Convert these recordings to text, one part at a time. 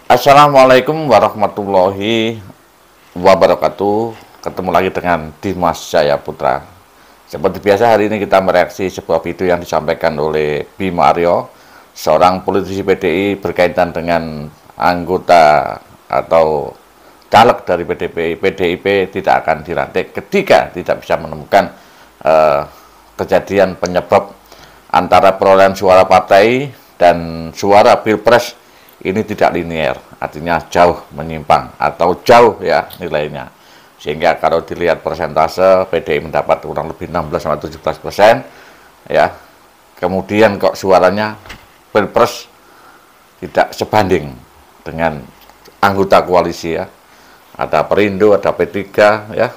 Assalamualaikum warahmatullahi wabarakatuh. Ketemu lagi dengan Dimas Jaya Putra. Seperti biasa, hari ini kita mereaksi sebuah video yang disampaikan oleh Bima Aryo, seorang politisi PDI berkaitan dengan anggota atau caleg dari PDIP tidak akan dilantik ketika tidak bisa menemukan kejadian penyebab antara perolehan suara partai dan suara pilpres ini tidak linear, artinya jauh menyimpang atau jauh ya nilainya. Sehingga kalau dilihat persentase, PDI mendapat kurang lebih 16-17% ya. Kemudian kok suaranya pilpres tidak sebanding dengan anggota koalisi ya. Ada Perindo, ada P3 ya,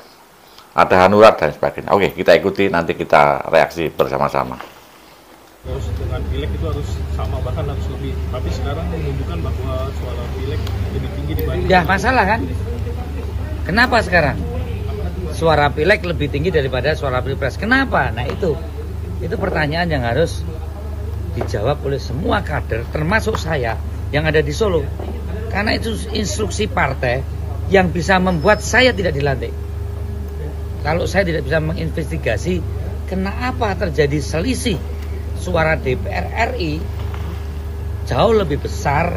ada Hanura dan sebagainya. Oke, kita ikuti, nanti kita reaksi bersama-sama. Terus dengan pileg itu harus sama, bahkan harus lebih. Tapi sekarang menunjukkan bahwa suara pileg lebih tinggi dibanding. Ya masalah kan? Kenapa sekarang suara pileg lebih tinggi daripada suara pilpres? Kenapa? Nah itu pertanyaan yang harus dijawab oleh semua kader, termasuk saya yang ada di Solo. Karena itu instruksi partai yang bisa membuat saya tidak dilantik. Kalau saya tidak bisa menginvestigasi kenapa terjadi selisih suara DPR RI jauh lebih besar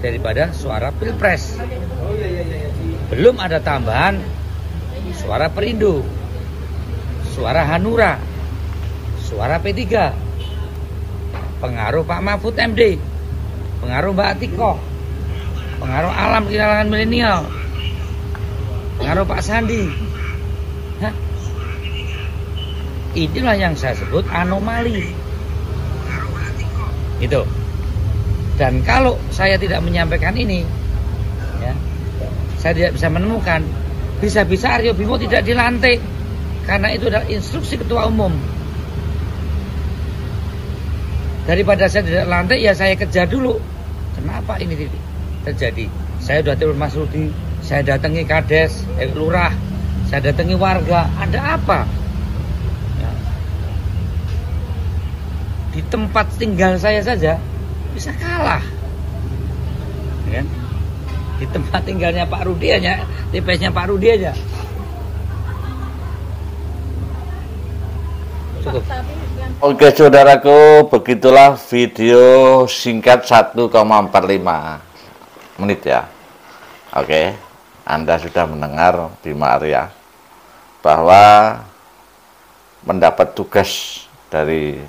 daripada suara pilpres. Belum ada tambahan suara Perindo, suara Hanura, suara P3, pengaruh Pak Mahfud MD, pengaruh Mbak Atiko, pengaruh Alam di kalangan milenial, pengaruh Pak Sandi. Inilah yang saya sebut anomali. Itu. Dan kalau saya tidak menyampaikan ini ya, saya tidak bisa menemukan, bisa-bisa Aryo Bimo tidak dilantik karena itu adalah instruksi ketua umum. Daripada saya tidak lantik, ya saya kejar dulu kenapa ini terjadi. Saya sudah telepon Mas Rudi, saya datangi Kades, Lurah, saya datangi warga, ada apa ya. Di tempat tinggal saya saja bisa kalah ya. Di tempat tinggalnya Pak Rudi aja, TPS-nya Pak Rudi aja cukup. Oke saudaraku, begitulah video singkat 1,45 menit ya. Oke, Anda sudah mendengar Bima Aryo bahwa mendapat tugas dari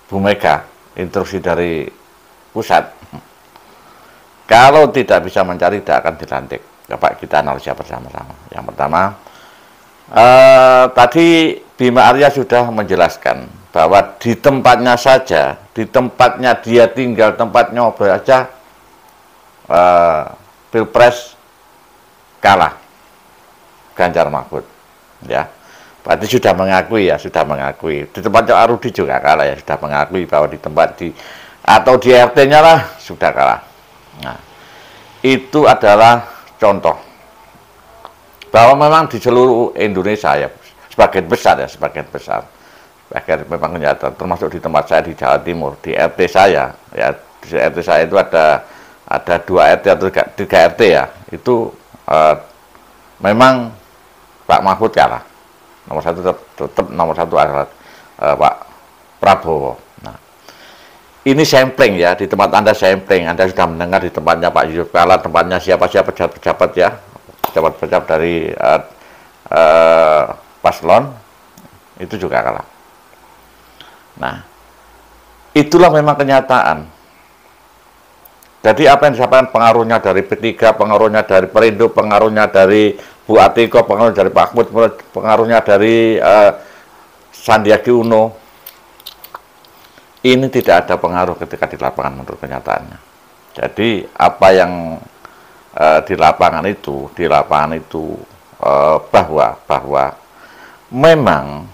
Bu Mega, instruksi dari pusat, kalau tidak bisa mencari tidak akan dilantik. Coba kita analisa bersama-sama. Yang pertama, tadi Bima Aryo sudah menjelaskan bahwa di tempatnya saja, di tempatnya dia tinggal, tempatnya saja pilpres kalah Ganjar Mahfud ya. Berarti sudah mengakui ya, sudah mengakui. Di tempatnya Arudi juga kalah ya, sudah mengakui bahwa di tempat atau di RT-nya lah sudah kalah. Nah, itu adalah contoh bahwa memang di seluruh Indonesia ya, sebagian besar memang kenyataan, termasuk di tempat saya di Jawa Timur, di RT saya ya, di RT saya itu ada 2 RT atau 3 RT ya, itu memang Pak Mahfud kalah. Nomor 1 tetap nomor 1 adalah Pak Prabowo. Nah, ini sampling ya, di tempat Anda sampling, Anda sudah mendengar di tempatnya Pak Yusuf Kala, tempatnya siapa-siapa pejabat-pejabat ya, pejabat-pejabat dari paslon itu juga kalah. Nah, itulah memang kenyataan. Jadi apa yang disampaikan pengaruhnya dari P3, pengaruhnya dari Perindo, pengaruhnya dari Bu Atiko, pengaruhnya dari Pak Mahfud, pengaruhnya dari Sandiaga Uno, ini tidak ada pengaruh ketika di lapangan menurut kenyataannya. Jadi apa yang di lapangan itu bahwa memang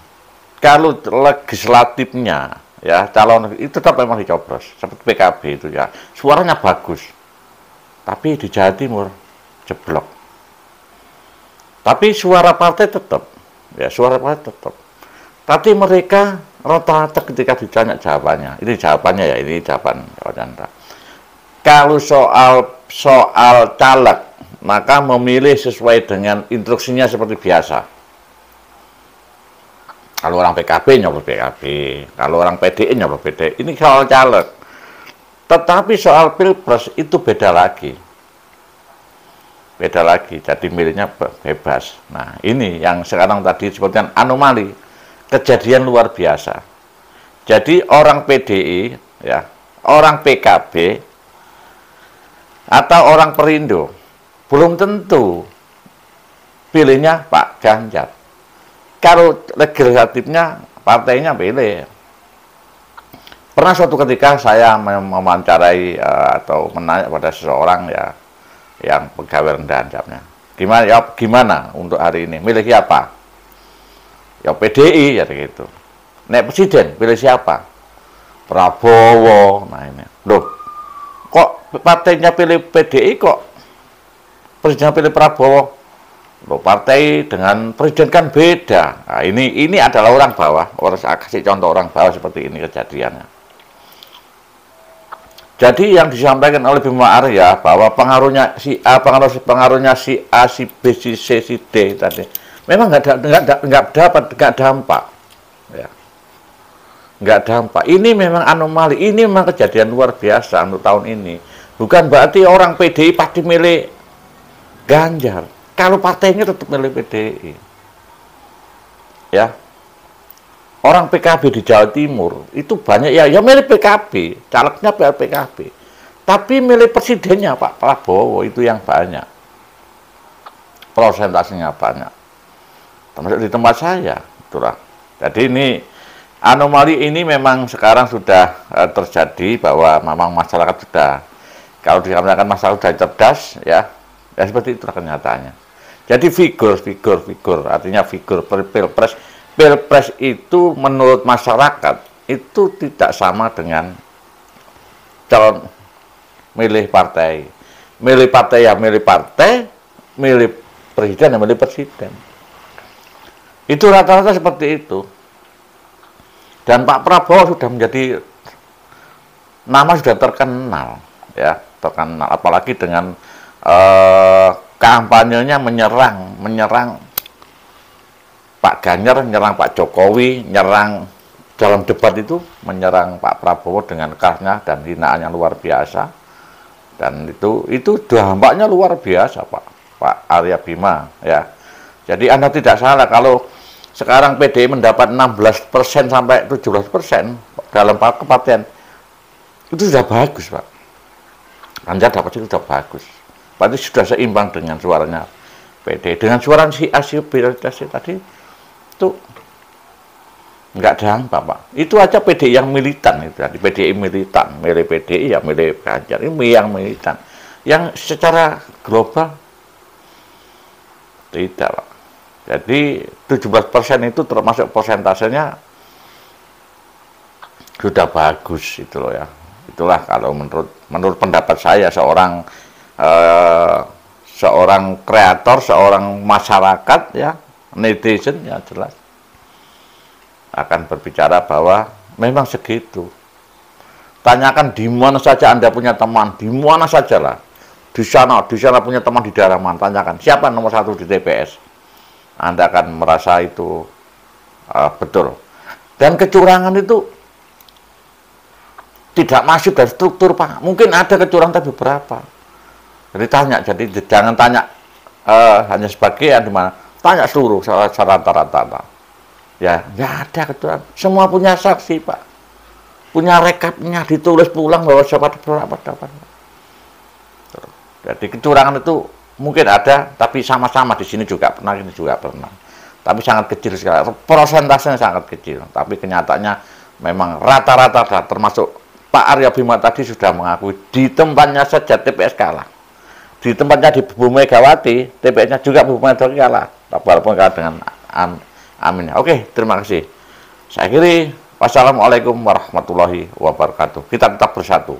kalau legislatifnya ya, calon itu tetap memang dicoblos seperti PKB itu ya, suaranya bagus, tapi di Jawa Timur jeblok. Tapi suara partai tetap ya, suara partai tetap. Tapi mereka rata-rata ketika ditanya jawabannya, ini jawabannya ya, ini jawaban Chandra. Kalau soal caleg, maka memilih sesuai dengan instruksinya seperti biasa. Kalau orang PKB nyoblos PKB, kalau orang PDI nyoblos PDI. Ini soal caleg. Tetapi soal pilpres itu beda lagi. Beda lagi, jadi milihnya bebas. Nah, ini yang sekarang tadi disebutkan anomali, kejadian luar biasa. Jadi orang PDI, ya, orang PKB, atau orang Perindo, belum tentu pilihnya Pak Ganjar. Kalau legislatifnya, partainya pilih. Pernah suatu ketika saya mewawancarai atau menanya pada seseorang ya, yang pegawai rendahan jamnya, gimana untuk hari ini milih siapa? Ya PDI ya gitu. Nek presiden pilih siapa? Prabowo. Nah ini loh, kok partainya pilih PDI, kok presiden pilih Prabowo? Loh, partai dengan presiden kan beda. Nah, ini adalah orang bawah. Saya kasih contoh orang bawah seperti ini kejadiannya. Jadi yang disampaikan oleh Bima Arya bahwa pengaruhnya si A, pengaruhnya si A, si B, si C, si D tadi, memang nggak dampak, ya, nggak dampak. Ini memang anomali, ini memang kejadian luar biasa untuk tahun ini. Bukan berarti orang PDI pasti milih Ganjar. Kalau partainya tetap milih PDI, ya. Orang PKB di Jawa Timur itu banyak ya milih PKB, calegnya PKB. Tapi milih presidennya Pak Prabowo itu yang banyak. Prosentasenya banyak. Termasuk di tempat saya, itulah. Jadi ini anomali ini memang sekarang sudah terjadi bahwa memang masyarakat sudah, kalau dikatakan masyarakat sudah cerdas ya seperti itulah kenyataannya. Jadi figur, artinya figur Pilpres itu menurut masyarakat itu tidak sama dengan calon milih partai. Milih partai ya milih partai, milih presiden ya milih presiden. Itu rata-rata seperti itu. Dan Pak Prabowo sudah menjadi nama sudah terkenal, ya terkenal. Apalagi dengan kampanyenya menyerang Pak Ganjar, menyerang Pak Jokowi, menyerang dalam debat itu, menyerang Pak Prabowo dengan kerasnya dan hinaan yang luar biasa. Dan itu dampaknya luar biasa Pak Arya Bima ya. Jadi Anda tidak salah kalau sekarang PDI mendapat 16% sampai 17% dalam kepartian. Itu sudah bagus Pak. Ganjar dapat itu sudah bagus. Berarti sudah seimbang dengan suaranya PDI. Dengan suara si A, si B tadi itu nggak dampak Pak. Itu aja PDI yang militan itu tadi, PDI militan, milih PDI ya milih Ganjar, ini yang militan. Yang secara global tidak Pak. Jadi 17% itu termasuk persentasenya sudah bagus itu loh ya. Itulah kalau menurut pendapat saya seorang kreator, seorang masyarakat ya, netizen ya jelas akan berbicara bahwa memang segitu. Tanyakan di mana saja Anda punya teman, di mana saja lah, di sana punya teman di daerah mana, tanyakan siapa nomor 1 di TPS, Anda akan merasa itu betul. Dan kecurangan itu tidak masuk dari struktur Pak. Mungkin ada kecurangan tapi berapa. Jadi tanya, jadi jangan tanya hanya sebagian di mana. Tanya seluruh secara rata-rata. Ya, nggak ada kecurangan. Semua punya saksi, Pak. Punya rekapnya, ditulis pulang bahwa siapa berapa dapat. Jadi kecurangan itu mungkin ada, tapi sama-sama di sini juga pernah, ini juga pernah. Tapi sangat kecil sekali. Persentasenya sangat kecil. Tapi kenyataannya memang rata-rata, termasuk Pak Arya Bima tadi sudah mengakui di tempatnya saja TPS kalah. Di tempatnya di Bu Megawati, TPS-nya juga Bu Megawati kalah. Walaupun kalah dengan Amin. Oke, terima kasih. Saya akhiri. Wassalamualaikum warahmatullahi wabarakatuh. Kita tetap bersatu.